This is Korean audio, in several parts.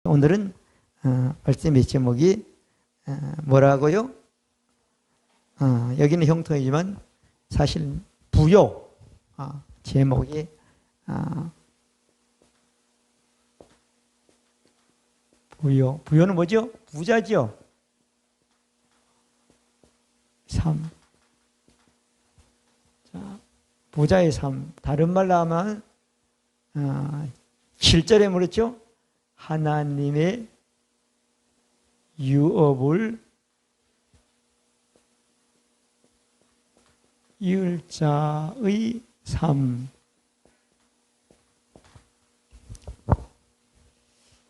오늘은 말씀의 제목이 뭐라고요? 여기는 형통이지만 사실 부요. 제목이 부요. 부요는 뭐죠? 부자죠. 삶. 자, 부자의 삶. 다른 말로 하면 7절에 뭐랬죠? 하나님의 유업을 이을 자의 삶.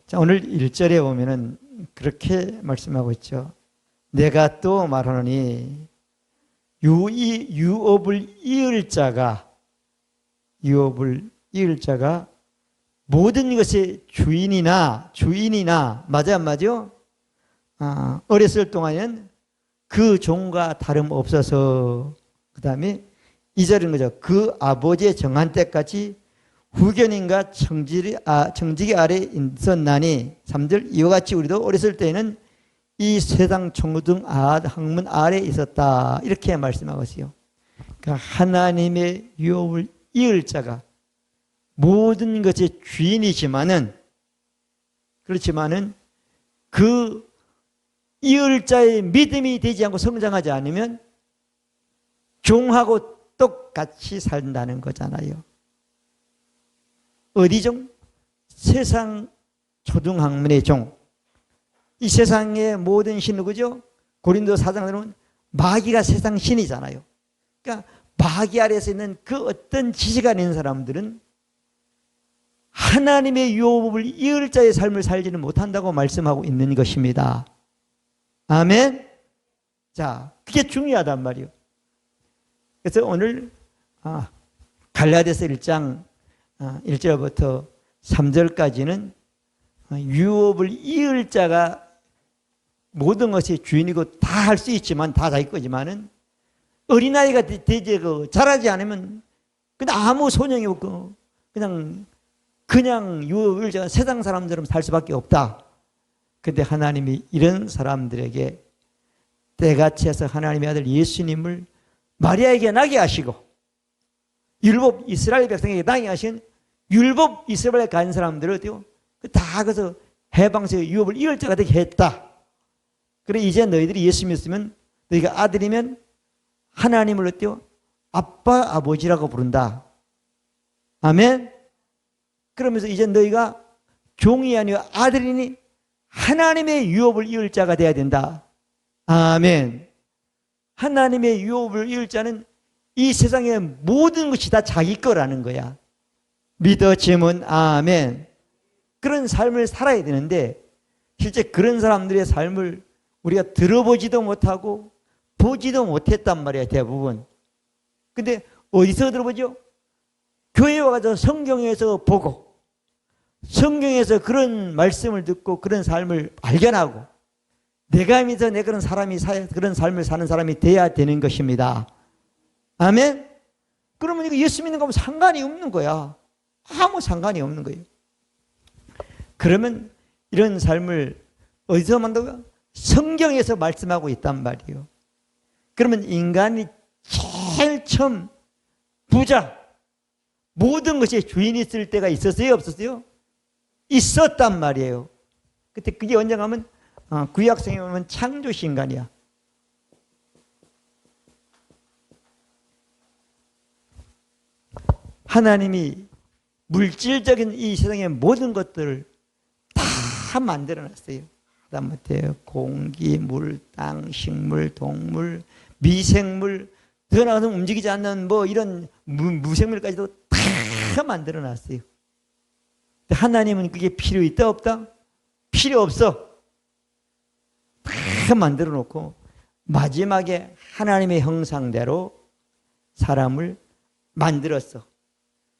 자, 오늘 1절에 보면은 그렇게 말씀하고 있죠. 내가 또 말하노니 유업을 이을 자가 모든 것의 주인이나 맞아 안 맞아? 어렸을 동안에는 그 종과 다름없어서 그 다음에 2절인 거죠. 그 아버지의 정한 때까지 후견인과 청지기 아래 있었나니 3절 이와 같이 우리도 어렸을 때에는 이 세상 청등 학문 아래 있었다 이렇게 말씀하고 있어요. 그러니까 하나님의 유업을 이을 자가 모든 것의 주인이지만은 그렇지만은 그 이을 자의 믿음이 되지 않고 성장하지 않으면 종하고 똑같이 산다는 거잖아요. 어디 종? 세상 초등학문의 종. 이 세상의 모든 신 누구죠? 고린도 4장에 보면 마귀가 세상 신이잖아요. 그러니까 마귀 아래서 있는 그 어떤 지식가 있는 사람들은 하나님의 유업을 이을 자의 삶을 살지는 못한다고 말씀하고 있는 것입니다. 아멘. 자, 그게 중요하단 말이에요. 그래서 오늘 갈라디아서 1장 1절부터 3절까지는 유업을 이을 자가 모든 것의 주인이고 다 할 수 있지만 다 자기 거지만은 어린아이가 되지 자라지 않으면 그냥 아무 소용이 없고 그냥 유업을 자가 세상 사람처럼 살 수밖에 없다. 근데 하나님이 이런 사람들에게 때가 차서 하나님의 아들 예수님을 마리아에게 나게 하시고 율법 이스라엘 백성에게 나게 하신 율법 이스라엘에 간 사람들을 어때요? 다 그래서 해방세의 유업을 이을 자가 되게 했다. 그래 이제 너희들이 예수 믿으면 너희가 아들이면 하나님을 어때요? 아빠 아버지라고 부른다. 아멘. 그러면서 이제 너희가 종이 아니라 아들이니 하나님의 유업을 이을 자가 돼야 된다. 아멘. 하나님의 유업을 이을 자는 이 세상의 모든 것이 다 자기 거라는 거야. 믿어지면 아멘. 그런 삶을 살아야 되는데 실제 그런 사람들의 삶을 우리가 들어보지도 못하고 보지도 못했단 말이야 대부분. 근데 어디서 들어보죠? 교회 와서 성경에서 보고 성경에서 그런 말씀을 듣고 그런 삶을 발견하고 내가 믿어 내 그런 삶을 사는 사람이 돼야 되는 것입니다. 아멘. 그러면 이거 예수 믿는 거면 상관이 없는 거야. 아무 상관이 없는 거예요. 그러면 이런 삶을 어디서 만들어요? 성경에서 말씀하고 있단 말이에요. 그러면 인간이 제일 처음 부자 모든 것의 주인이 있을 때가 있었어요? 없었어요? 있었단 말이에요. 그때 그게 언제 가면 구약성에 보면 창조시 인간이야. 하나님이 물질적인 이 세상의 모든 것들을 다 만들어놨어요. 하다못해 공기, 물, 땅, 식물, 동물, 미생물, 더 나아가서 움직이지 않는 이런 무생물까지도 다 만들어놨어요. 하나님은 그게 필요 있다 없다? 필요 없어. 다 만들어 놓고 마지막에 하나님의 형상대로 사람을 만들었어.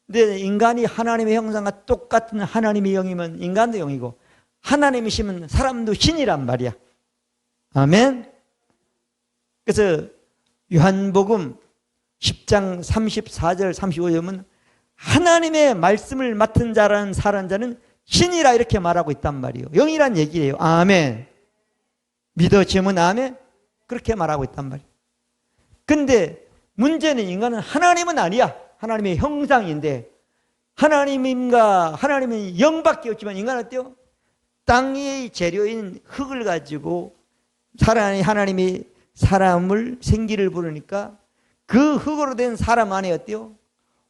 근데 인간이 하나님의 형상과 똑같은 하나님의 영이면 인간도 영이고 하나님이시면 사람도 신이란 말이야. 아멘. 그래서 요한복음 10장 34절 35절은 하나님의 말씀을 맡은 자라는 사는 자는 신이라 이렇게 말하고 있단 말이에요. 영이란 얘기예요. 아멘. 믿어지면 아멘. 그렇게 말하고 있단 말이에요. 근데 문제는 인간은 하나님은 아니야. 하나님의 형상인데 하나님은 영밖에 없지만 인간은 어때요? 땅의 재료인 흙을 가지고 하나님이 사람을 생기를 부르니까 그 흙으로 된 사람 안에 어때요?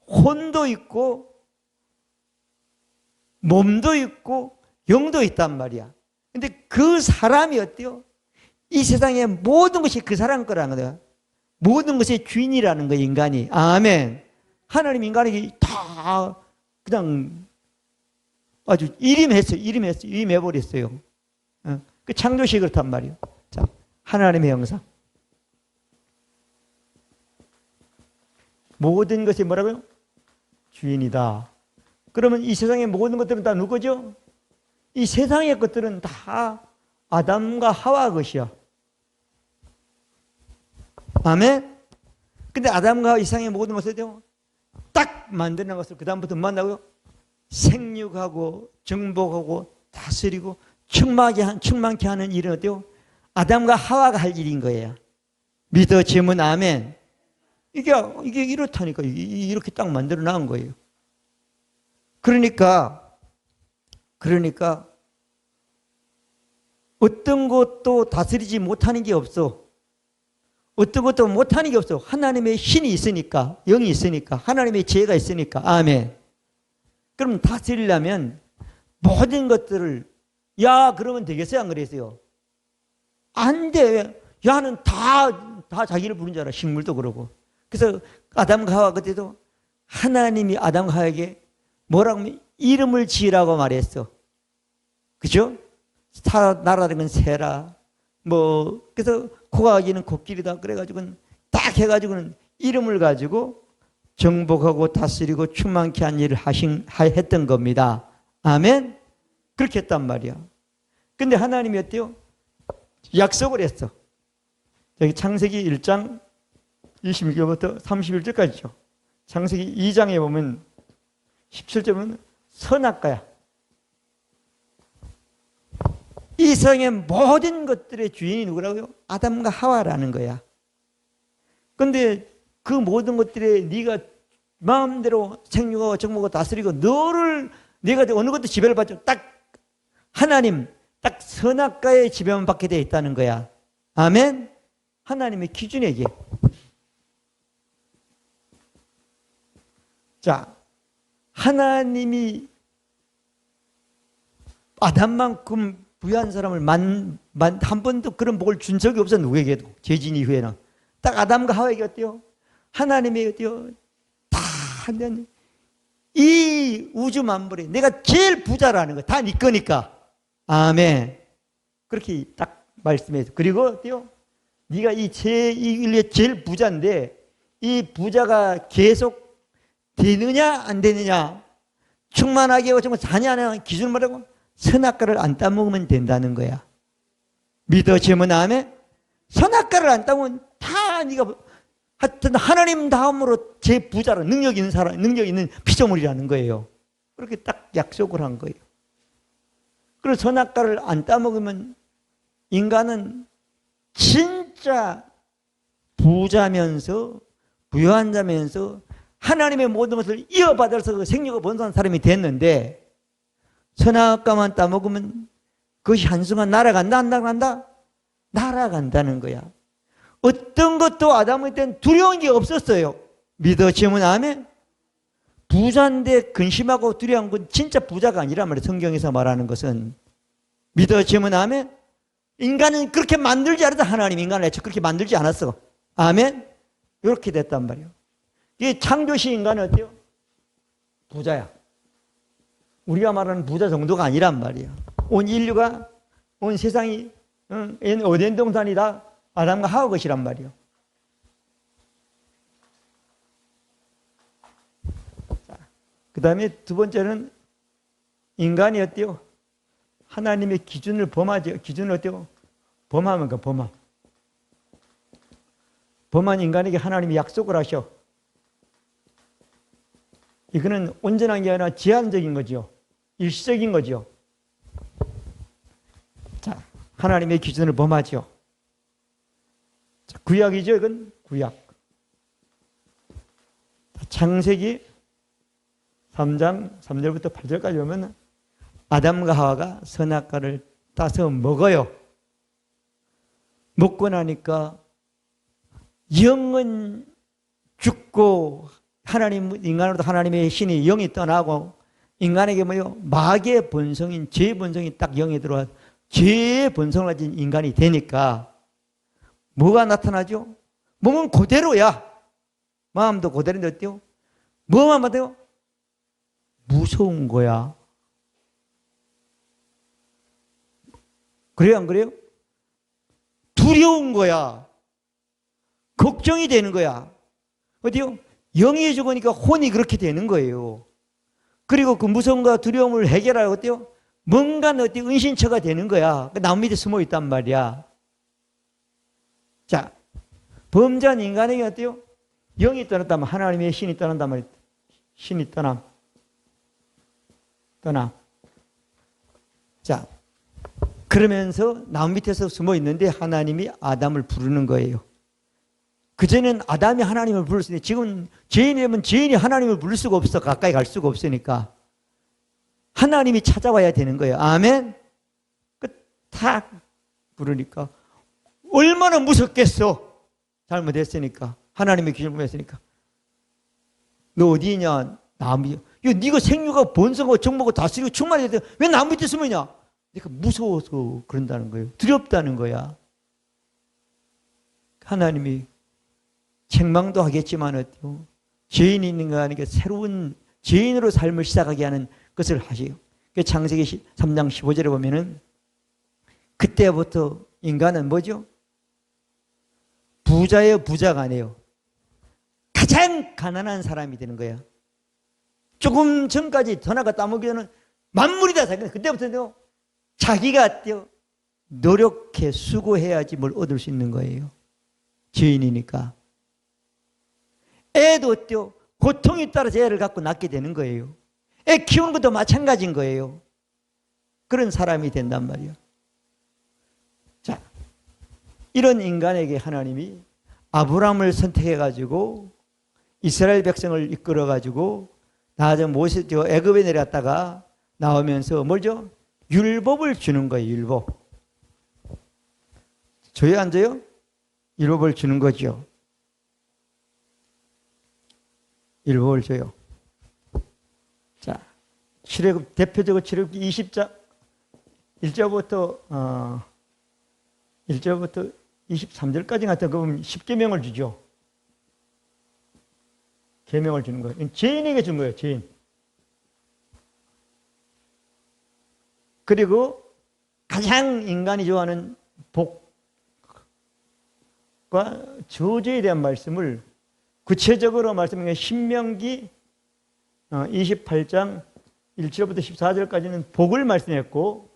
혼도 있고 몸도 있고 영도 있단 말이야. 근데 그 사람이 어때요? 이 세상의 모든 것이 그 사람 거라는 거야. 모든 것의 주인이라는 거야, 인간이. 아멘. 하나님 인간에게 다 그냥 아주 일임해버렸어요. 그 창조시 그렇단 말이에요. 자, 하나님의 형상. 모든 것이 뭐라고요? 주인이다. 그러면 이 세상의 모든 것들은 다 누구죠? 이 세상의 것들은 다 아담과 하와 것이야. 아멘? 근데 아담과 하와 이 세상의 모든 것을 딱 만드는 것을 그 다음부터 뭐 한다고요? 생육하고 정복하고 다스리고 충만케 하는 일은 어때요? 아담과 하와가 할 일인 거예요. 믿어지면 아멘. 이게 이렇다니까. 이렇게 딱 만들어 놓은 거예요. 그러니까 어떤 것도 다스리지 못하는 게 없어. 어떤 것도 못하는 게 없어. 하나님의 신이 있으니까, 영이 있으니까, 하나님의 지혜가 있으니까. 아멘. 그럼 다스리려면 모든 것들을 그러면 되겠어요? 안 그랬어요? 안 돼. 야는 다 자기를 부른 줄 알아. 식물도 그러고. 그래서 아담과 하와 그때도 하나님이 아담과 하와에게 뭐라고 하면 이름을 지으라고 말했어. 그죠? 날아다니는 새라. 그래서 코가 기는 코끼리다. 그래가지고는 딱 해가지고는 이름을 가지고 정복하고 다스리고 충만케 한 일을 했던 겁니다. 아멘? 그렇게 했단 말이야. 근데 하나님이 어때요? 약속을 했어. 여기 창세기 1장 26절부터 31절까지죠. 창세기 2장에 보면 17절은 선악과야. 이 세상의 모든 것들의 주인이 누구라고요? 아담과 하와라는 거야. 그런데 그 모든 것들에 네가 마음대로 생육하고 정복하고 다스리고 네가 어느 것도 지배를 받죠. 딱 하나님, 딱 선악과의 지배만 받게 되어 있다는 거야. 아멘? 하나님의 기준이지. 자, 하나님이 아담만큼 부유한 사람을 한 번도 그런 복을 준 적이 없어. 누구에게도. 죄진 이후에는. 딱 아담과 하와에게 어때요? 하나님이 어때요? 다 하면 이 우주 만물에 내가 제일 부자라는 거 다 네 거니까. 아멘. 그렇게 딱 말씀해서. 그리고 어때요? 네가 이 인류의 제일 부자인데 이 부자가 계속 되느냐 안 되느냐, 충만하게 하고 정말 자냐 안 하냐 기준을 말하고 선악과를 안 따먹으면 된다는 거야. 믿어지면 아멘. 선악과를 안 따먹으면 다 네가 하여튼 하나님 다음으로 제 부자로 능력 있는 사람, 능력 있는 피조물이라는 거예요. 그렇게 딱 약속을 한 거예요. 그래서 선악과를 안 따먹으면 인간은 진짜 부자면서 부유한 자면서 하나님의 모든 것을 이어받아서 생육을 번성한 사람이 됐는데 선악과만 따먹으면 그것이 한순간 날아간다 안 날아간다? 날아간다는 거야. 어떤 것도 아담의 때는 두려운 게 없었어요. 믿어지면 아멘. 부자인데 근심하고 두려운 건 진짜 부자가 아니란 말이에요. 성경에서 말하는 것은. 믿어지면 아멘. 인간은 그렇게 만들지 않았다. 하나님 인간을 애초에 그렇게 만들지 않았어. 아멘. 이렇게 됐단 말이에요. 이 창조시 인간은 어때요? 부자야. 우리가 말하는 부자 정도가 아니란 말이에요. 온 인류가, 온 세상이 어된 동산이 다 아담과 하와 것이란 말이에요. 그 다음에 두 번째는 인간이 어때요? 하나님의 기준을 범하죠. 기준을 어때요? 범하면 범함. 범한 인간에게 하나님이 약속을 하셔. 이거는 온전한 게 아니라 제한적인 거죠. 일시적인 거죠. 자, 하나님의 기준을 범하죠. 자, 구약이죠. 이건 구약. 창세기 3장 3절부터 8절까지 보면 아담과 하와가 선악과를 따서 먹어요. 먹고 나니까 영은 죽고 인간으로도 하나님의 신이 영이 떠나고 인간에게 뭐요? 마귀의 본성인 죄의 본성이 딱 영에 들어와 죄의 본성을 가진 인간이 되니까 뭐가 나타나죠? 몸은 그대로야. 마음도 그대로인데 어때요? 뭐만 받아요? 무서운 거야. 그래요, 안 그래요? 두려운 거야. 걱정이 되는 거야. 어디요? 영이 죽으니까 혼이 그렇게 되는 거예요. 그리고 그 무서움과 두려움을 해결하려고 어때요? 뭔가 어디 은신처가 되는 거야. 나무 밑에 숨어 있단 말이야. 자, 범죄한 인간에게 어때요? 영이 떠났다면 하나님의 신이 떠난단 말이에요. 신이 떠남. 자, 그러면서 나무 밑에서 숨어 있는데 하나님이 아담을 부르는 거예요. 그전에는 아담이 하나님을 불렀으니 지금 죄인이면 죄인이 하나님을 부를 수가 없어. 가까이 갈 수가 없으니까. 하나님이 찾아와야 되는 거예요. 아멘? 탁 부르니까 얼마나 무섭겠어. 잘못했으니까. 하나님의 기준을 범했으니까. 너 어디 있냐? 나무. 야, 네가 생육하고 번성하고 정복하고 다스리고 충만해야 돼. 왜 나무 밑에 숨어있냐? 내가 무서워서 그런다는 거예요. 두렵다는 거야. 하나님이 책망도 하겠지만 죄인이 있는 거 아니까 새로운 죄인으로 삶을 시작하게 하는 것을 하세요. 창세기 3장 15절에 보면은 그때부터 인간은 뭐죠? 부자의 부자가 아니에요. 가장 가난한 사람이 되는 거야. 조금 전까지 전화가 따먹기는 만물이다. 그때부터는 자기가 노력해 수고해야지 뭘 얻을 수 있는 거예요. 죄인이니까. 애도 고통에 따라서 애를 갖고 낳게 되는 거예요. 애 키우는 것도 마찬가지인 거예요. 그런 사람이 된단 말이에요. 자, 이런 인간에게 하나님이 아브라함을 선택해가지고 이스라엘 백성을 이끌어가지고 나중에 모세 애굽에 내려갔다가 나오면서 뭐죠? 율법을 주는 거예요. 율법. 줘요, 안 줘요? 율법을 주는 거죠. 율법을 줘요. 자, 출애굽 대표적으로 출애굽기 20장 1절부터 23절까지 같은 거 보면 10계명을 주죠. 계명을 주는 거예요. 죄인에게 준 거예요. 죄인. 그리고 가장 인간이 좋아하는 복과 저주에 대한 말씀을 구체적으로 말씀하면 신명기 28장 1절부터 14절까지는 복을 말씀했고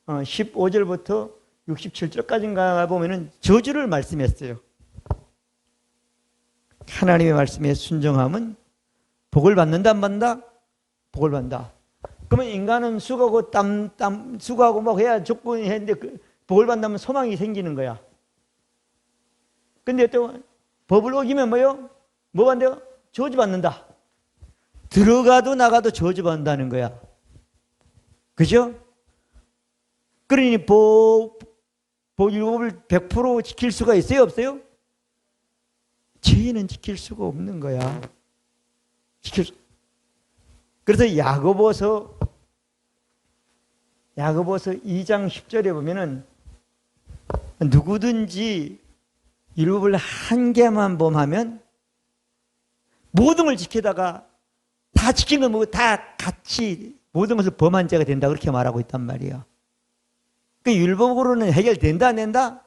15절부터 67절까지인가 보면은 저주를 말씀했어요. 하나님의 말씀에 순종하면 복을 받는다, 안 받는다? 복을 받는다. 그러면 인간은 수고하고 수고하고 뭐 해야 조건이 했는데 복을 받는다면 소망이 생기는 거야. 근데 또 법을 어기면 뭐요? 뭐 받는데요? 저주받는다. 들어가도 나가도 저주받는다는 거야. 그죠? 그러니 율법을 100% 지킬 수가 있어요? 없어요? 죄인은 지킬 수가 없는 거야. 그래서 야고보서 2장 10절에 보면은 누구든지 율법을 한 개만 범하면 모든 걸 지키다가 다 지킨 건 뭐 다 같이 모든 것을 범한 자가 된다 그렇게 말하고 있단 말이에요. 그 율법으로는 해결된다 안 된다?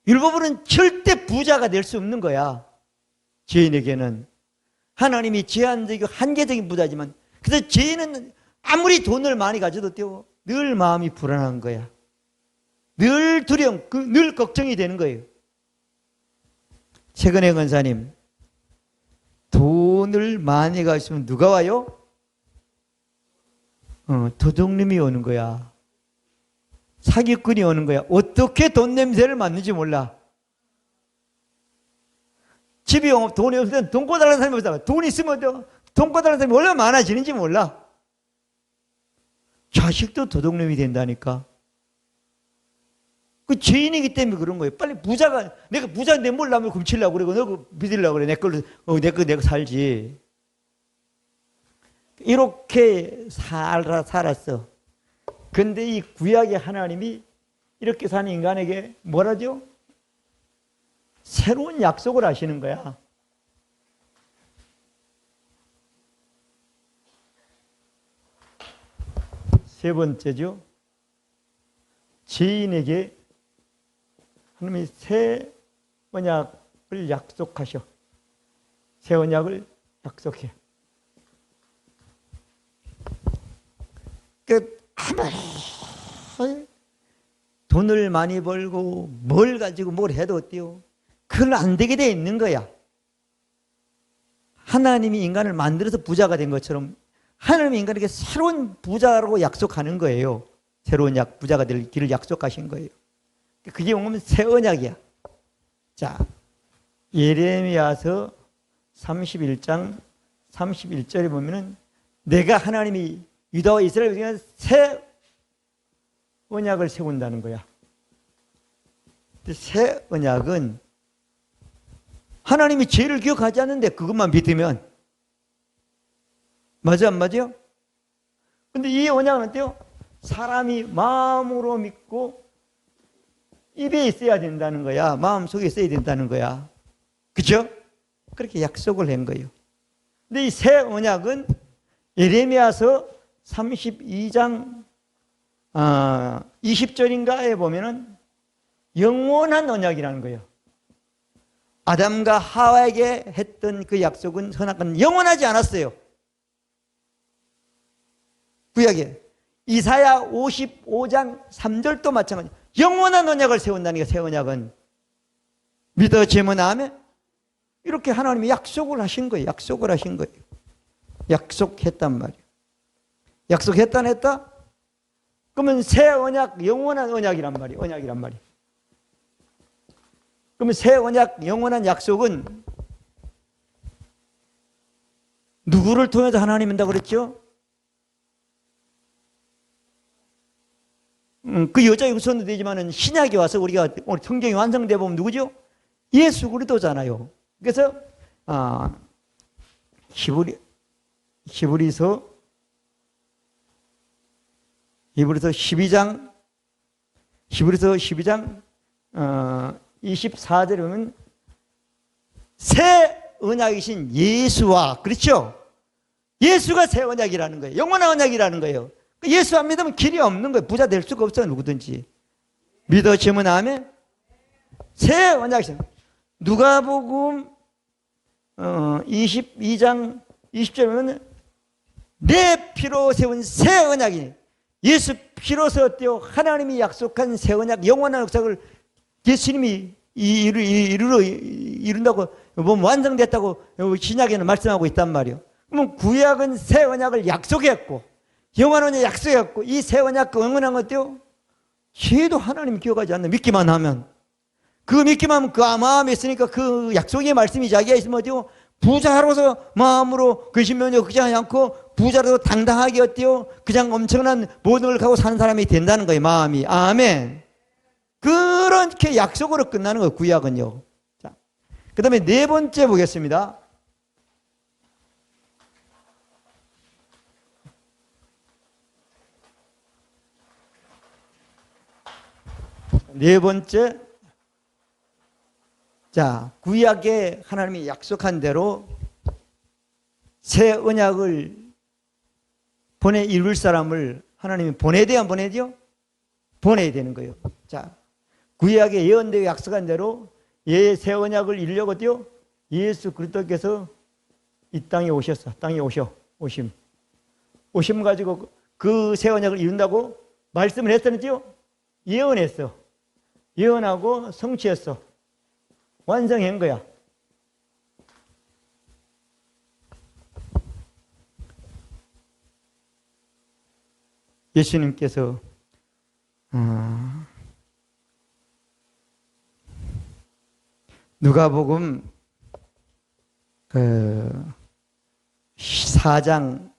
율법으로는 절대 부자가 될 수 없는 거야. 죄인에게는 하나님이 제한적이고 한계적인 부자지만 그래서 죄인은 아무리 돈을 많이 가져도 늘 마음이 불안한 거야. 늘 두려움, 늘 걱정이 되는 거예요. 최근에 권사님 돈을 많이 가지면 누가 와요? 도둑놈이 오는 거야. 사기꾼이 오는 거야. 어떻게 돈 냄새를 맡는지 몰라. 집이 돈이 없을 땐 돈 꿔달라는 사람이 없어. 돈 있으면 돈 꿔달라는 사람이 얼마나 많아지는지 몰라. 자식도 도둑놈이 된다니까. 그 죄인이기 때문에 그런 거예요. 빨리 내가 부자인데 뭘 남을 훔치려고 그러고, 너 빚으려고 그래. 내거 살지. 이렇게 살았어. 근데 이 구약의 하나님이 이렇게 사는 인간에게 뭐라죠? 새로운 약속을 하시는 거야. 세 번째죠. 죄인에게 하나님이 새 언약을 약속하셔. 새 언약을 약속해. 아무리 돈을 많이 벌고 뭘 가지고 뭘 해도 어때요? 그건 안 되게 돼 있는 거야. 하나님이 인간을 만들어서 부자가 된 것처럼 하나님이 인간에게 새로운 부자라고 약속하는 거예요. 새로운 부자가 될 길을 약속하신 거예요. 그게 보면 새 언약이야. 자, 예레미야서 31장 31절에 보면은 내가 하나님이 유다와 이스라엘을 위한 새 언약을 세운다는 거야. 새 언약은 하나님이 죄를 기억하지 않는데 그것만 믿으면 맞아 안 맞아요? 근데 이 언약은 어때요? 사람이 마음으로 믿고 입에 있어야 된다는 거야. 마음속에 있어야 된다는 거야. 그죠? 그렇게 약속을 한 거예요. 근데 이 새 언약은 예레미야서 32장 20절인가에 보면은 영원한 언약이라는 거예요. 아담과 하와에게 했던 그 약속은 선악은 영원하지 않았어요. 구약에 이사야 55장 3절도 마찬가지. 영원한 언약을 세운다니까. 새 언약은 믿어지면 아멘. 이렇게 하나님이 약속을 하신 거예요. 약속을 하신 거예요. 약속했단 말이에요. 약속했다 안 했다? 그러면 새 언약, 영원한 언약이란 말이에요. 언약이란 말이에요. 그러면 새 언약, 영원한 약속은 누구를 통해서 하나님 한다고 그랬죠? 그 여자의 후손도 되지만은 신약에 와서 우리가 오늘 성경이 완성되어 보면 누구죠? 예수 그리스도잖아요. 그래서 히브리서 12장 24절에 보면 새 언약이신 예수와, 그렇죠? 예수가 새 언약이라는 거예요. 영원한 언약이라는 거예요. 예수 안 믿으면 길이 없는 거예요. 부자 될 수가 없어요. 누구든지. 믿어지면 아멘. 새 언약이신 누가복음 22장 20절에 보면 내 피로 세운 새 언약이니 예수 피로서 어때요? 하나님이 약속한 새 언약, 영원한 역사를 예수님이 이룬다고, 완성됐다고 신약에는 말씀하고 있단 말이에요. 그러면 구약은 새 언약을 약속했고, 영원한 언약 약속했고, 이 새 언약 영원한 것 어때요? 죄도 하나님 기억하지 않는, 믿기만 하면. 그 믿기만 하면 그 마음에 있으니까 그 약속의 말씀이 자기가 있으면 어때요? 부자로서 마음으로 근심면허 걱정하지 않고 부자로서 당당하게 어때요? 그냥 엄청난 모든 걸 갖고 사는 사람이 된다는 거예요. 마음이. 아멘. 그렇게 약속으로 끝나는 거예요. 구약은요. 자, 그 다음에 네 번째 보겠습니다. 네 번째. 자, 구약에 하나님이 약속한 대로 새 언약을 이룰 사람을 하나님이 보내야 돼요? 안 보내야 돼요? 보내야 되는 거예요. 자, 구약에 예언되어 약속한 대로 새 언약을 이루려고 해요. 예수 그리스도께서 이 땅에 오셨어. 땅에 오심 가지고 그 새 언약을 이룬다고 말씀을 했었는지요? 예언했어. 예언하고 성취했어. 완성한 거야. 예수님께서 누가복음 4장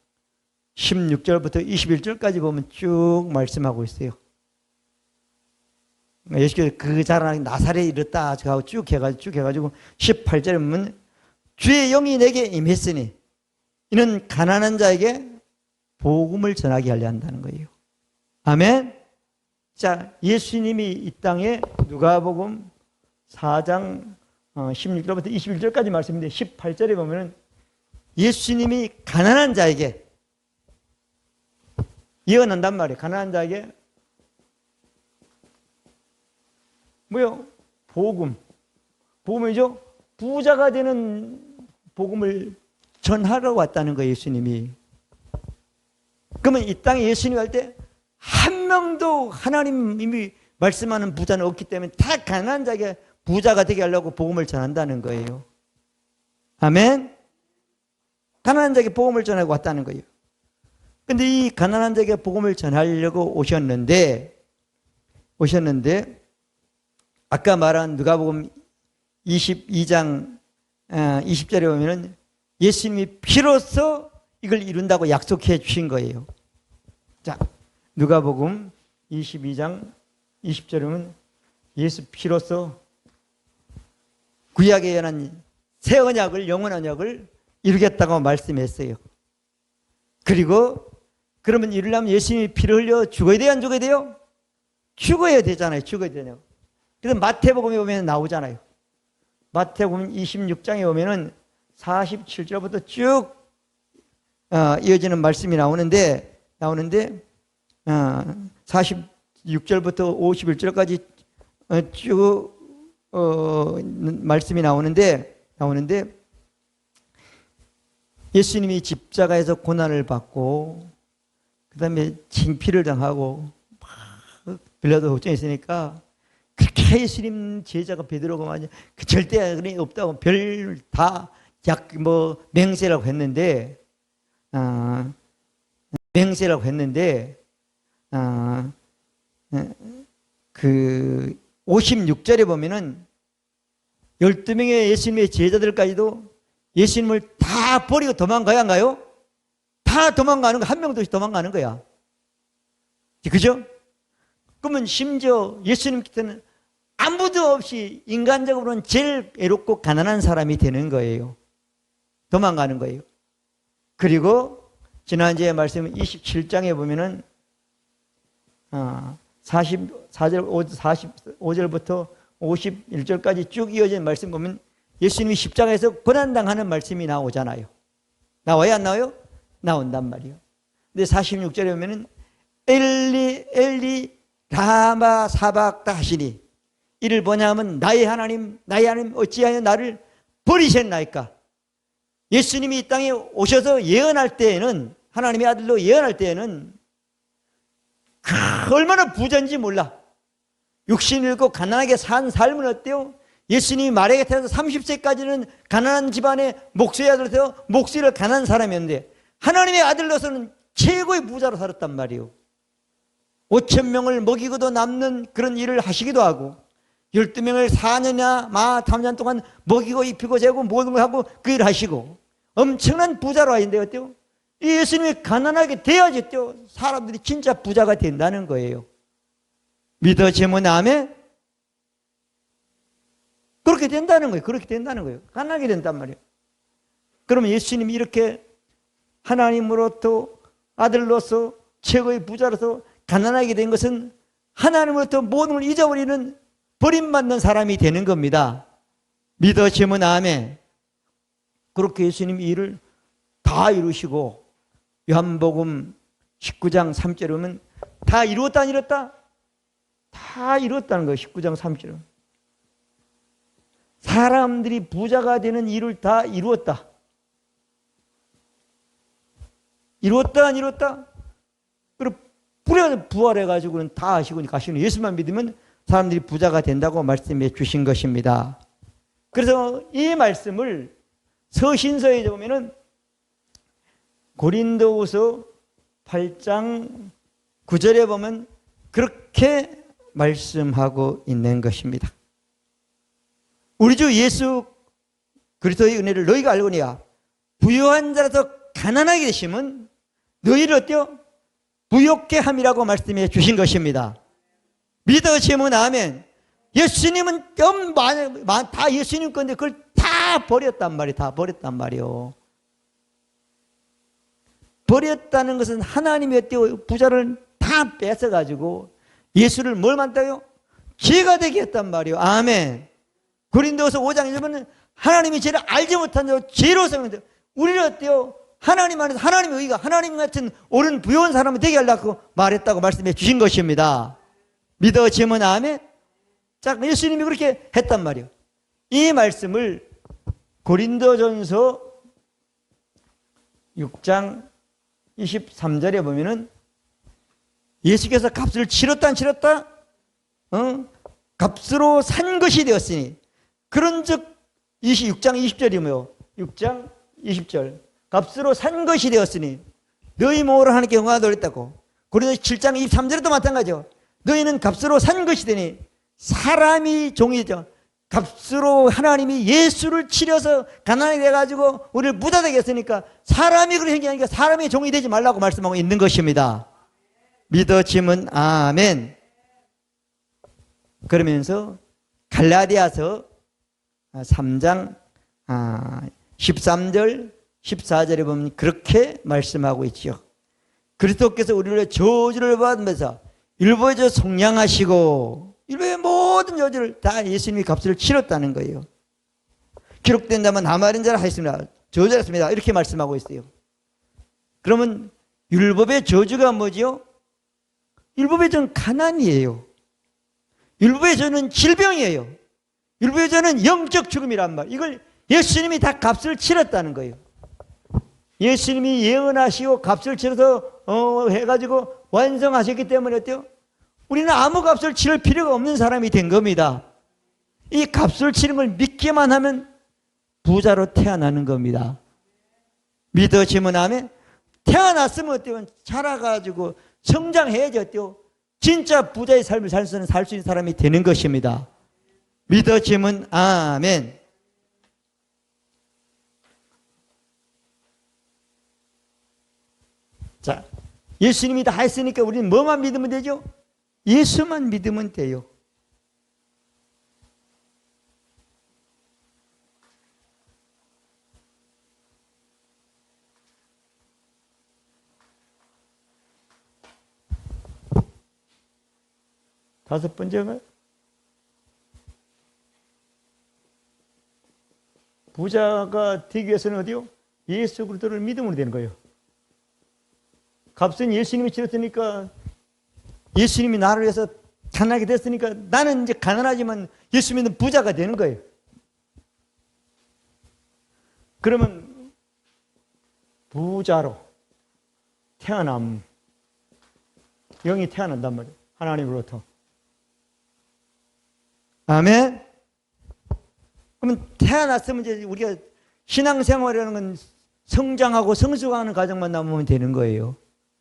16절부터 21절까지 보면 쭉 말씀하고 있어요. 예수께서 그 자라나기 나사렛에 이르렀다 쭉 해가지고 18절에 보면 주의 영이 내게 임했으니 이는 가난한 자에게 복음을 전하게 하려 한다는 거예요. 아멘. 자, 예수님이 이 땅에 누가복음 4장 16절부터 21절까지 말씀인데 18절에 보면은 예수님이 가난한 자에게 예언한단 말이에요. 가난한 자에게 뭐요? 복음이죠. 부자가 되는 복음을 전하러 왔다는 거예요, 예수님이. 그러면 이 땅에 예수님이 갈 때 한 명도 하나님이 말씀하는 부자는 없기 때문에 다 가난한 자에게 부자가 되게 하려고 복음을 전한다는 거예요. 아멘. 가난한 자에게 복음을 전하고 왔다는 거예요. 근데 이 가난한 자에게 복음을 전하려고 오셨는데 아까 말한 누가복음 22장 20절에 보면은 예수님이 피로써 이걸 이룬다고 약속해 주신 거예요. 자, 누가복음 22장 20절에 보면 예수 피로써 구약에 연한 새 언약을 영원 언약을 이루겠다고 말씀했어요. 그리고 그러면 이루려면 예수님이 피를 흘려 죽어야 돼요, 안 죽어야 돼요? 죽어야 되잖아요. 죽어야 되네요. 그래서 마태복음에 보면 나오잖아요. 마태복음 26장에 보면은 47절부터 쭉 이어지는 말씀이 나오는데 46절부터 51절까지 쭉 말씀이 나오는데 예수님이 십자가에서 고난을 받고 그 다음에 징피를 당하고 빌라도 걱정이 있으니까 그렇게 예수님 제자가 베드로가 말이야 그 절대 그런 없다고 별 다 맹세라고 했는데 그 56절에 보면은 12명의 예수님의 제자들까지도 예수님을 다 버리고 도망가야 한가요? 다 도망가는 거, 한 명도 없이 도망가는 거야. 그죠? 그러면 심지어 예수님께서는 아무도 없이 인간적으로는 제일 애롭고 가난한 사람이 되는 거예요. 도망가는 거예요. 그리고 지난주에 말씀 27장에 보면은 45절부터 51절까지 쭉 이어진 말씀 보면 예수님이 십자가에서 고난당하는 말씀이 나오잖아요. 나와요, 안 나와요? 나온단 말이에요. 근데 46절에 보면은 엘리 엘리 라마 사박다시니 이를 뭐냐면 나의 하나님 어찌하여 나를 버리셨나이까. 예수님이 이 땅에 오셔서 예언할 때에는 하나님의 아들로 예언할 때에는 얼마나 부자인지 몰라. 육신을 잃고 가난하게 산 삶은 어때요? 예수님이 마리아에 태어나서 30세까지는 가난한 집안의 목수의 아들로서 목수를 가난한 사람이었는데 하나님의 아들로서는 최고의 부자로 살았단 말이에요. 5,000명을 먹이고도 남는 그런 일을 하시기도 하고 12명을 4년이나 3년 동안 먹이고 입히고 재고 모든 걸 하고 그 일을 하시고 엄청난 부자로 하신데 어때요? 예수님이 가난하게 돼야지 어때요? 사람들이 진짜 부자가 된다는 거예요. 믿어지면 아멘? 그렇게 된다는 거예요. 가난하게 된단 말이에요. 그러면 예수님이 이렇게 하나님으로부터 아들로서 최고의 부자로서 가난하게 된 것은 하나님으로부터 모든 걸 잊어버리는 버림받는 사람이 되는 겁니다. 믿어지면 아멘. 그렇게 예수님이 일을 다 이루시고 요한복음 19장 3절에 보면 다 이루었다 안 이뤘다? 다 이뤘다는 거예요. 19장 3절은. 사람들이 부자가 되는 일을 다 이루었다. 이루었다 안 이뤘다? 그리고 부활해가지고는 다 하시고 가시는 예수만 믿으면 사람들이 부자가 된다고 말씀해 주신 것입니다. 그래서 이 말씀을 서신서에 보면은 고린도후서 8장 9절에 보면 그렇게 말씀하고 있는 것입니다. 우리 주 예수 그리스도의 은혜를 너희가 알거니와 부유한 자라서 가난하게 되시면 너희를 어때요? 부욕케 함이라고 말씀해 주신 것입니다. 믿어지면 아멘. 예수님은 다 예수님 건데 그걸 다 버렸단 말이에요. 다 버렸단 말이에요. 버렸다는 것은 하나님이 어때요? 부자를 다 뺏어가지고 예수를 뭘 만들어요? 죄가 되게 했단 말이에요. 아멘. 고린도서 5장 1절은 하나님이 죄를 알지 못한 자로 죄로 삼는데 우리는 어때요? 하나님 안에서 하나님의 의가 하나님 같은 옳은 부유한 사람이 되게 하려고 말했다고 말씀해 주신 것입니다. 믿어지면 아멘. 자, 예수님이 그렇게 했단 말이에요. 이 말씀을 고린도전서 6장 23절에 보면은 예수께서 값을 치렀다 안 치렀다? 값으로 산 것이 되었으니 그런즉 26장 20절이며 6장 20절 값으로 산 것이 되었으니 너희 몸으로 하나님께 영광을 돌렸다고. 고린도서 7장 23절에도 마찬가지죠. 너희는 값으로 산 것이 되니 사람이 종이죠. 값으로 하나님이 예수를 치려서 가난하게 돼가지고 우리를 부자 되게 했으니까 사람이 그렇게 생기니까 사람이 종이 되지 말라고 말씀하고 있는 것입니다. 믿어지면 아멘. 그러면서 갈라디아서 3장 13절 14절에 보면 그렇게 말씀하고 있죠. 그리스도께서 우리를 저주를 받으면서 일부에서 속량하시고 일부의 모든 저주를 다 예수님이 값을 치렀다는 거예요. 기록된다면 나말인 자라 하였습니다. 저주했습니다. 이렇게 말씀하고 있어요. 그러면 율법의 저주가 뭐죠? 율법의 저는 가난이에요. 율법의 저는 질병이에요. 율법의 저는 영적 죽음이란 말. 이걸 예수님이 다 값을 치렀다는 거예요. 예수님이 예언하시고 값을 치러서 해가지고 완성하셨기 때문에 어때요? 우리는 아무 값을 치를 필요가 없는 사람이 된 겁니다. 이 값을 치는 걸 믿기만 하면 부자로 태어나는 겁니다. 믿어지면 아멘. 태어났으면 어때요? 자라가지고 성장해야지 어때요? 진짜 부자의 삶을 살 수 있는 사람이 되는 것입니다. 믿어지면 아멘. 자, 예수님이 다 했으니까 우리는 뭐만 믿으면 되죠? 예수만 믿으면 돼요. 다섯 번째가 부자가 되기 위해서는 어디요? 예수 그리스도를 믿음으로 되는 거예요. 값은 예수님이 치렀으니까 예수님이 나를 위해서 가난하게 됐으니까 나는 이제 가난하지만 예수 믿는 부자가 되는 거예요. 그러면 부자로 영이 태어난단 말이에요. 하나님으로부터. 아멘. 그러면 태어났으면 이제 우리가 신앙생활이라는 건 성장하고 성숙하는 과정만 남으면 되는 거예요.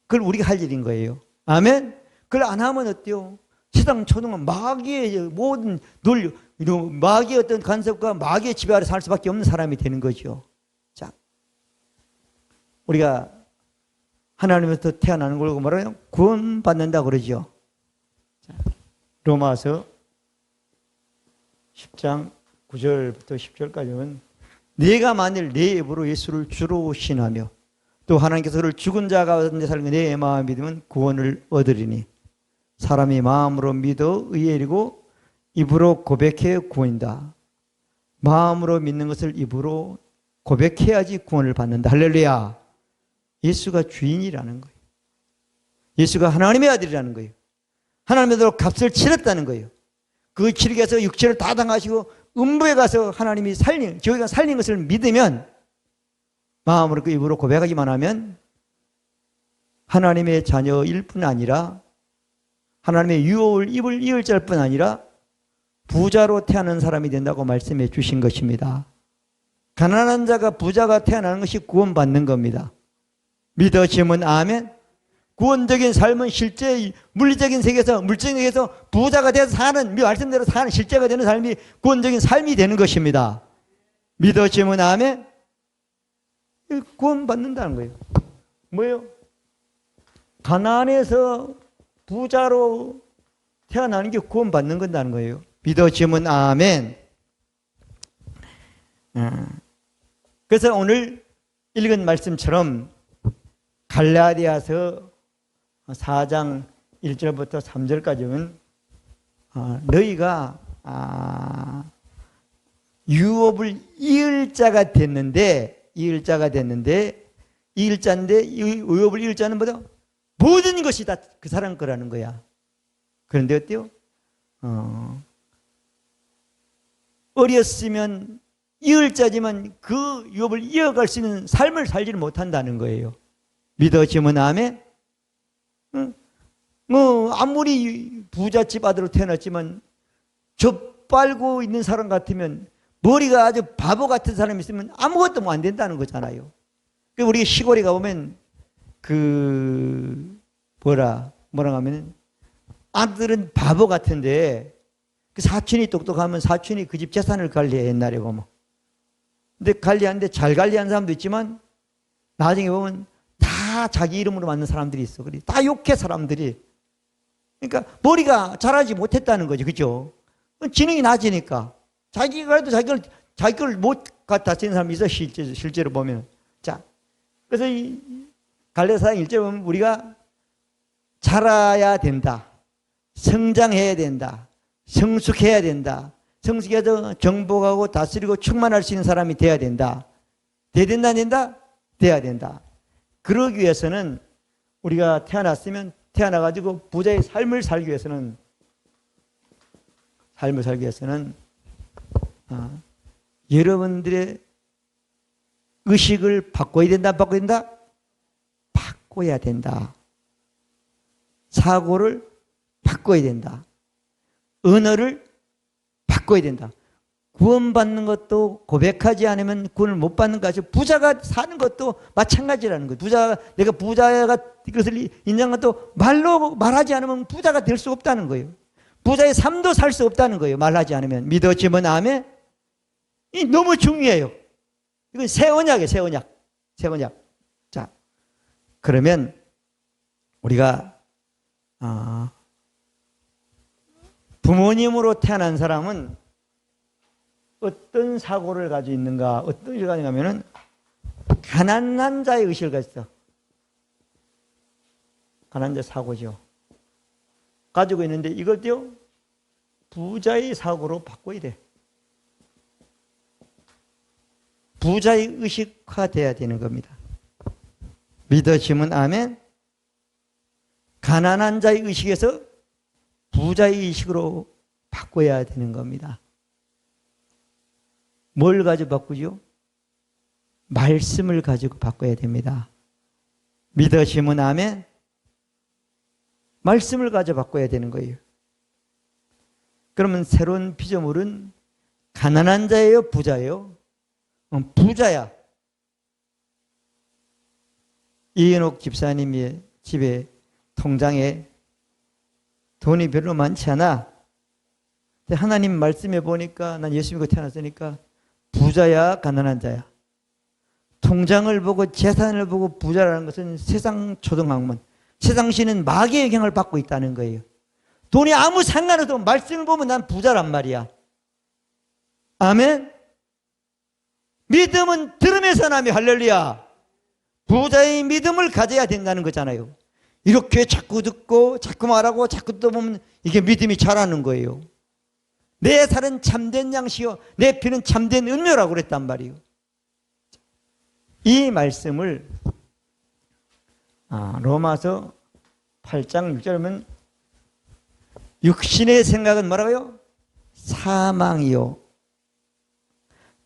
그걸 우리가 할 일인 거예요. 아멘. 그걸 안 하면 어때요? 세상 초등은 마귀의 모든 논리, 마귀의 어떤 간섭과 마귀의 지배 아래 살 수밖에 없는 사람이 되는 거죠. 자, 우리가 하나님에서 태어나는 걸 뭐라고요? 구원받는다 그러죠. 자, 로마서 10장 9절부터 10절까지 보면 네가 만일 내 입으로 예수를 주로 신하며 또 하나님께서 그를 죽은 자 가운데 살린 내 마음에 믿으면 구원을 얻으리니 사람이 마음으로 믿어 의에 이르고 입으로 고백해 구원이다. 마음으로 믿는 것을 입으로 고백해야지 구원을 받는다. 할렐루야. 예수가 주인이라는 거예요. 예수가 하나님의 아들이라는 거예요. 하나님의 아들로 값을 치렀다는 거예요. 그 치르기 위해서 육체를 다 당하시고 음부에 가서 하나님이 저희가 살린 것을 믿으면 마음으로 그 입으로 고백하기만 하면 하나님의 자녀일 뿐 아니라 하나님의 유업을 입을 이을 자일 뿐 아니라 부자로 태어나는 사람이 된다고 말씀해 주신 것입니다. 가난한 자가 부자가 태어나는 것이 구원받는 겁니다. 믿어지면 아멘. 구원적인 삶은 실제 물리적인 세계에서, 물질적인 세계에서 부자가 돼서 사는, 말씀대로 사는 실제가 되는 삶이 구원적인 삶이 되는 것입니다. 믿어지면 아멘? 구원받는다는 거예요. 뭐예요? 가난해서 부자로 태어나는 게 구원받는 건다는 거예요. 믿어지면 아멘. 그래서 오늘 읽은 말씀처럼 갈라디아서 4장 1절부터 3절까지는 너희가 유업을 이을 자가 됐는데 이을자인데 이 유업을 이을 자는 뭐다? 모든 것이 다 그 사람 거라는 거야. 그런데 어때요? 어렸으면 이을 자지만 그 유업을 이어갈 수 있는 삶을 살지를 못한다는 거예요. 믿어지면 아멘? 아무리 부잣집 아들로 태어났지만 젖빨고 있는 사람 같으면, 머리가 아주 바보 같은 사람이 있으면 아무것도 뭐 안 된다는 거잖아요. 우리 시골에 가보면 뭐라 하면 아들은 바보 같은데 그 사촌이 똑똑하면 사촌이 그 집 재산을 관리해. 옛날에 보면. 근데 관리하는데 잘 관리하는 사람도 있지만 나중에 보면 다 자기 이름으로 만든 사람들이 있어. 그래 다 욕해 사람들이. 그러니까 머리가 자라지 못했다는 거죠. 그죠? 지능이 낮으니까. 자기가 해도 자기 걸 못 갖다 쓰는 사람이 있어. 실제로 보면. 자, 그래서 이 갈라디아서 1절 보면 우리가 자라야 된다. 성장해야 된다. 성숙해야 된다. 성숙해서 정복하고 다스리고 충만할 수 있는 사람이 돼야 된다. 돼야 된다, 안 된다? 돼야 된다. 그러기 위해서는 우리가 태어나가지고 부자의 삶을 살기 위해서는 여러분들의 의식을 바꿔야 된다, 안 바꿔야 된다? 바꿔야 된다. 사고를 바꿔야 된다. 언어를 바꿔야 된다. 구원받는 것도 고백하지 않으면 구원을 못 받는 것이, 부자가 사는 것도 마찬가지라는 거예요. 내가 부자가 이것을 인정한 것도 말로 말하지 않으면 부자가 될 수 없다는 거예요. 부자의 삶도 살 수 없다는 거예요. 말하지 않으면. 믿어지면 아멘? 이 너무 중요해요. 이건 새 언약이에요. 새 언약. 자, 그러면 우리가 부모님으로 태어난 사람은 어떤 사고를 가지고 있는가? 어떤 의식을 가지고 있냐면은 가난한 자의 의식을 가지고 있어. 가난한 자 사고죠. 가지고 있는데 이것도요, 부자의 사고로 바꿔야 돼. 부자의 의식화돼야 되는 겁니다. 믿어지면 아멘? 가난한 자의 의식에서 부자의 의식으로 바꿔야 되는 겁니다. 뭘 가지고 바꾸죠? 말씀을 가지고 바꿔야 됩니다. 믿으시면 아멘? 말씀을 가지고 바꿔야 되는 거예요. 그러면 새로운 피조물은 가난한 자예요? 부자예요? 부자야. 이은옥 집사님의 집에 통장에 돈이 별로 많지 않아. 근데 하나님 말씀에 보니까 난 예수 믿고 태어났으니까 부자야, 가난한 자야. 통장을 보고 재산을 보고 부자라는 것은 세상 초등학문, 세상신은 마귀의 영향을 받고 있다는 거예요. 돈이 아무 상관없어도 말씀을 보면 난 부자란 말이야. 아멘? 믿음은 들음에서 나며 할렐루야. 부자의 믿음을 가져야 된다는 거잖아요. 이렇게 자꾸 듣고 자꾸 말하고 자꾸 듣다 보면 이게 믿음이 자라는 거예요. 내 살은 참된 양식이요 내 피는 참된 음료라고 그랬단 말이에요. 이 말씀을 로마서 8장 6절에 보면 육신의 생각은 뭐라고요? 사망이요.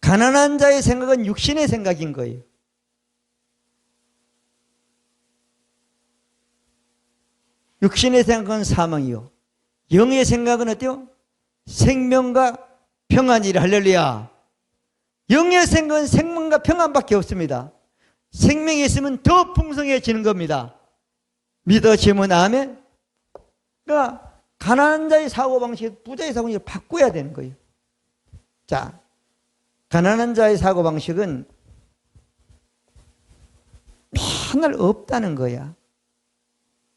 가난한 자의 생각은 육신의 생각인 거예요. 육신의 생각은 사망이요. 영의 생각은 어때요? 생명과 평안이라. 할렐루야. 영의 생각은 생명과 평안밖에 없습니다. 생명이 있으면 더 풍성해지는 겁니다. 믿어지면 아멘. 그러니까 가난한 자의 사고방식, 부자의 사고방식을 바꿔야 되는 거예요. 자, 가난한 자의 사고방식은 맨날 없다는 거야.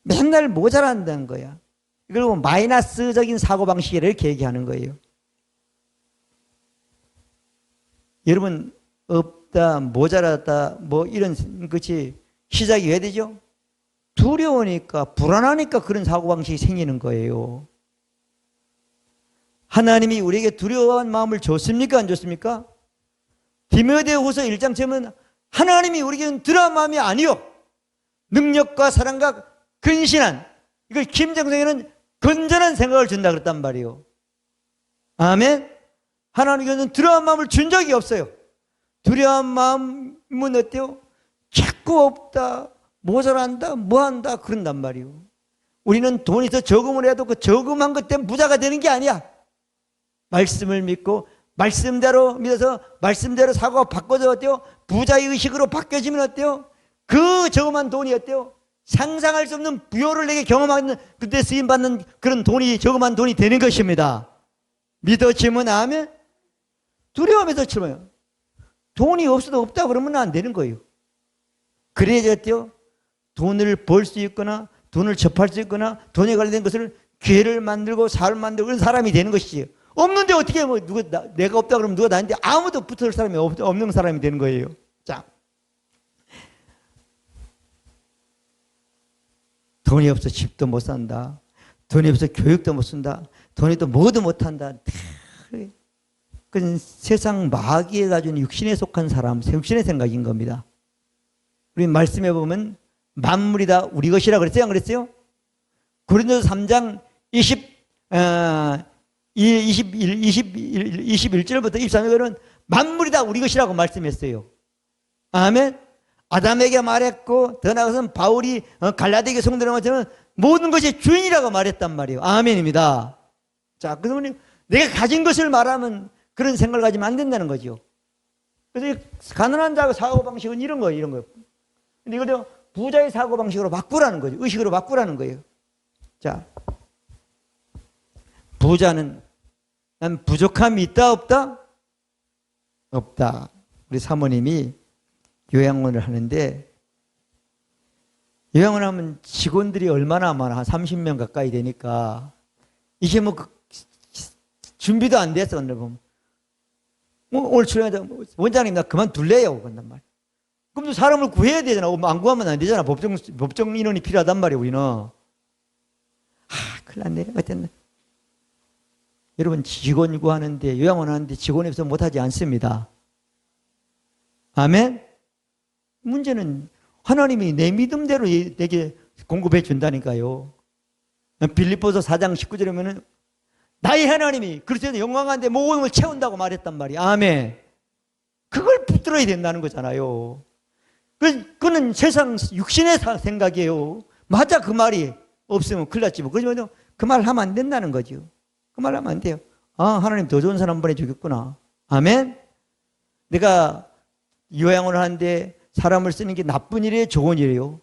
맨날 모자란다는 거야. 그리고 마이너스적인 사고방식을 이렇게 얘기하는 거예요. 여러분, 없다, 모자랐다, 뭐 이런 것이 시작이 왜 되죠? 두려우니까, 불안하니까 그런 사고방식이 생기는 거예요. 하나님이 우리에게 두려워한 마음을 줬습니까? 안 줬습니까? 디모데후서 1장 처음은 하나님이 우리에게는 두려운 마음이 아니요, 능력과 사랑과 근신한, 이걸 김정성에는 건전한 생각을 준다 그랬단 말이에요. 아멘. 하나님께서는 두려운 마음을 준 적이 없어요. 두려운 마음은 어때요? 자꾸 없다, 모자란다, 뭐한다 그런단 말이에요. 우리는 돈이 더 저금을 해도 그 저금한 것 때문에 부자가 되는 게 아니야. 말씀을 믿고 말씀대로 믿어서 말씀대로 사고가 바꿔져 어때요? 부자의 의식으로 바뀌어지면 어때요? 그 저금한 돈이 어때요? 상상할 수 없는 부여를 내게 경험하는, 그때 쓰임받는 그런 돈이, 저금한 돈이 되는 것입니다. 믿어지면 아멘. 두려움에서 치면 돈이 없어도 없다 그러면 안 되는 거예요. 그래야 어때요? 돈을 벌 수 있거나 돈을 접할 수 있거나 돈에 관련된 것을 기회를 만들고 삶을 만들고 그런 사람이 되는 것이지. 없는데 어떻게 뭐 내가 없다 그러면 누가 나한테 아무도 붙을 사람이 없는 사람이 되는 거예요. 자, 돈이 없어 집도 못 산다. 돈이 없어 교육도 못 쓴다. 돈이 또 뭐도 못 한다. 그건 세상 마귀에 가진 육신에 속한 사람, 육신의 생각인 겁니다. 우리 말씀해 보면 만물이 다 우리 것이라 그랬어요? 안 그랬어요? 고린도서 3장 21절부터 23절은 만물이 다 우리 것이라고 말씀했어요. 아멘. 아담에게 말했고 더 나아가서는 바울이 갈라디아의 성도들한테는 모든 것이 주인이라고 말했단 말이에요. 아멘입니다. 자, 그러면 내가 가진 것을 말하면 그런 생각을 가지면 안 된다는 거죠. 그래서 가난한 자의 사고방식은 이런 거예요. 이런 거예요. 근데 이걸 부자의 사고방식으로 바꾸라는 거죠. 의식으로 바꾸라는 거예요. 자, 부자는 난 부족함이 있다 없다? 없다. 우리 사모님이 요양원을 하는데, 요양원 하면 직원들이 얼마나 많아? 한 30명 가까이 되니까 이게 뭐 준비도 안 돼서 오늘 보면 오늘 출연하자 원장님 나 그만둘래요 그런단 말이야. 그럼 또 사람을 구해야 되잖아. 안 구하면 안 되잖아. 법정 인원이 필요하단 말이야 우리는. 큰일 났네. 어쨌든 여러분, 직원 구하는데, 요양원 하는데 직원이 없어서 못하지 않습니다. 아멘. 문제는 하나님이 내 믿음대로 내게 공급해 준다니까요. 빌립보서 4장 19절에 보면 나의 하나님이 그리스도의 영광한데 모든 걸 채운다고 말했단 말이야. 아멘. 그걸 붙들어야 된다는 거잖아요. 그는 세상 육신의 생각이에요. 맞아, 그 말이 없으면 큰일 났지 뭐. 그러지만 그 말을 하면 안 된다는 거죠. 그 말 하면 안 돼요. 하나님 더 좋은 사람 보내주겠구나. 아멘. 내가 요양원을 하는데 사람을 쓰는 게 나쁜 일이에요, 좋은 일이에요?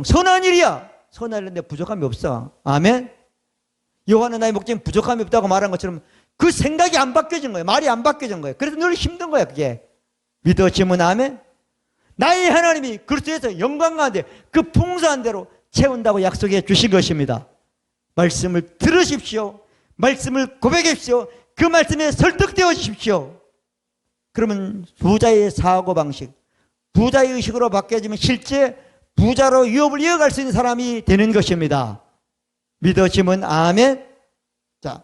선한 일이야. 선한 일인데 부족함이 없어. 아멘. 요한은 나의 목적인 부족함이 없다고 말한 것처럼 그 생각이 안 바뀌어진 거예요. 말이 안 바뀌어진 거예요. 그래서 늘 힘든 거야, 그게. 믿어지면 아멘. 나의 하나님이 그리스도에서 영광 가운데 그 풍성한 대로 채운다고 약속해 주신 것입니다. 말씀을 들으십시오. 말씀을 고백하십시오. 그 말씀에 설득되어 주십시오. 그러면 부자의 사고방식, 부자의 의식으로 바뀌어지면 실제 부자로 유업을 이어갈 수 있는 사람이 되는 것입니다. 믿어지면 아멘. 자,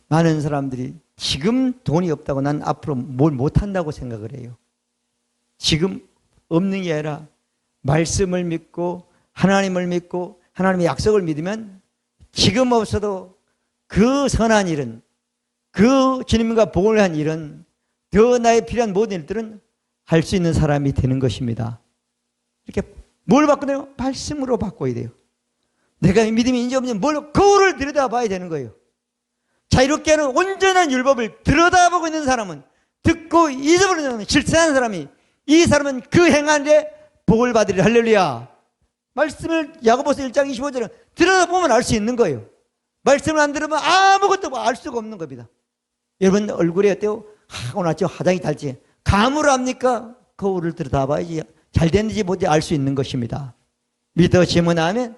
많은 사람들이 지금 돈이 없다고 난 앞으로 뭘 못한다고 생각을 해요. 지금 없는 게 아니라 말씀을 믿고 하나님을 믿고 하나님의 약속을 믿으면 지금 없어도 그 선한 일은, 그 주님과 복을 한 일은, 더 나의 필요한 모든 일들은 할 수 있는 사람이 되는 것입니다. 이렇게 뭘 바꾸나요? 말씀으로 바꿔야 돼요. 내가 믿음이 인지 없는 거울을 들여다봐야 되는 거예요. 자유롭게 하는 온전한 율법을 들여다보고 있는 사람은 듣고 잊어버리는 실천하는 사람이, 이 사람은 그 행한에 복을 받으리라. 할렐루야. 말씀을 야고보서 1장 25절은 들어보면 알 수 있는 거예요. 말씀을 안 들으면 아무것도 알 수가 없는 겁니다. 여러분 얼굴에 어때요? 오늘 아침 화장이 달지. 감으로 합니까? 거울을 들여다봐야지 잘 됐는지 뭔지 알 수 있는 것입니다. 믿어지면 아멘.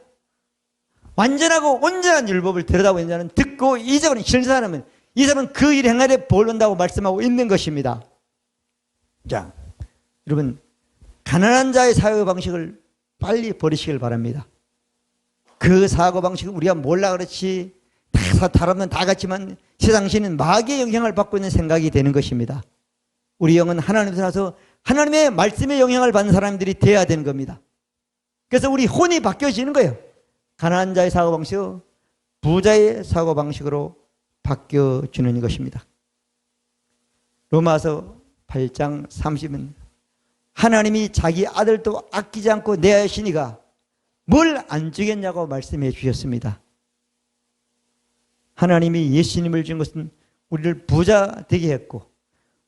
완전하고 온전한 율법을 들여다보는 자는 듣고 잊어버린 실천하는, 이 사람은 그 일 행하되 복을 얻는다고 말씀하고 있는 것입니다. 자, 여러분 가난한 자의 사고 방식을 빨리 버리시길 바랍니다. 그 사고 방식을 우리가 몰라 그렇지, 다르면 다 같지만 세상 신은 마귀의 영향을 받고 있는 생각이 되는 것입니다. 우리 영은 하나님에서 나서 하나님의 말씀의 영향을 받는 사람들이 되어야 되는 겁니다. 그래서 우리 혼이 바뀌어지는 거예요. 가난한 자의 사고방식은 부자의 사고방식으로 바뀌어지는 것입니다. 로마서 8장 30은 하나님이 자기 아들도 아끼지 않고 내하시니가 뭘 안 주겠냐고 말씀해 주셨습니다. 하나님이 예수님을 준 것은 우리를 부자 되게 했고,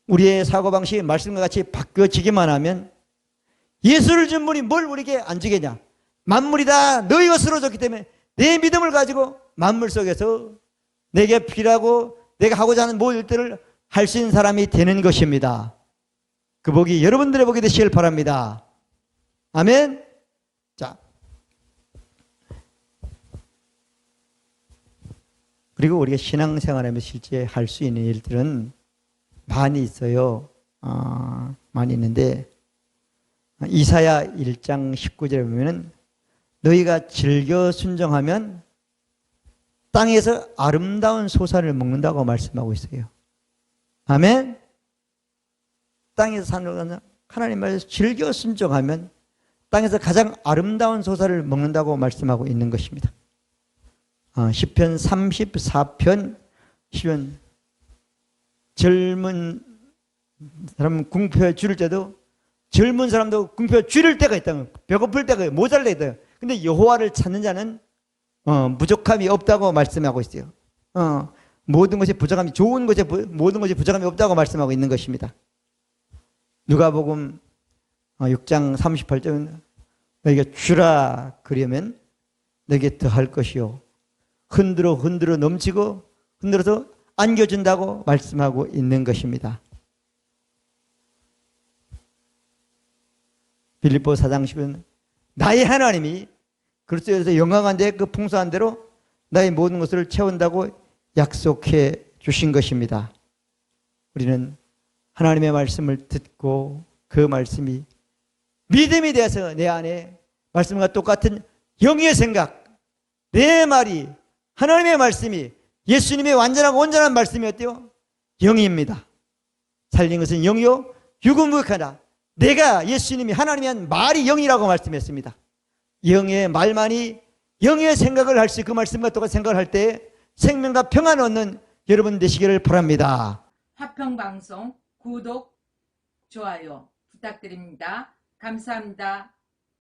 우리의 사고방식이 말씀과 같이 바뀌어지기만 하면, 예수를 준 분이 뭘 우리에게 안 주겠냐? 만물이 다 너희 것으로 줬기 때문에 내 믿음을 가지고 만물 속에서 내게 필요하고 내가 하고자 하는 모든 일들을 할 수 있는 사람이 되는 것입니다. 그 복이 여러분들의 복이 되시길 바랍니다. 아멘. 자, 그리고 우리가 신앙생활하면서 실제 할 수 있는 일들은 많이 있어요. 많이 있는데, 이사야 1장 19절에 보면은 너희가 즐겨 순종하면 땅에서 아름다운 소산을 먹는다고 말씀하고 있어요. 아멘. 땅에서 사는 하나님 말에서 즐겨 순종하면 땅에서 가장 아름다운 소산을 먹는다고 말씀하고 있는 것입니다. 시편 34편 10편 젊은 사람 궁표에 줄일 때도, 젊은 사람도 궁표에 줄일 때가 있다. 배고플 때가 모자랄 때가 있다. 근데 여호와를 찾는 자는 부족함이 없다고 말씀하고 있어요. 모든 것이 부족함이, 좋은 것에 모든 것이 부족함이 없다고 말씀하고 있는 것입니다. 누가복음 6장 38절은 너희가 주라 그러면 너에게 더할 것이요 흔들어 넘치고 흔들어서 안겨준다고 말씀하고 있는 것입니다. 빌립보 4장 10은 나의 하나님이 그리스도에서 영광한 데 그 풍성한 대로 나의 모든 것을 채운다고 약속해 주신 것입니다. 우리는 하나님의 말씀을 듣고 그 말씀이 믿음이 되어서 내 안에 말씀과 똑같은 영의 생각, 내 말이, 하나님의 말씀이 예수님의 완전하고 온전한 말씀이 어때요? 영입니다. 살린 것은 영이요 육은 무익하다. 내가 예수님이 하나님이 한 말이 영이라고 말씀했습니다. 영의 말만이, 영의 생각을 할 수, 그 말씀과 똑같은 생각을 할 때 생명과 평안을 얻는 여러분 되시기를 바랍니다. 화평방송 구독, 좋아요 부탁드립니다. 감사합니다.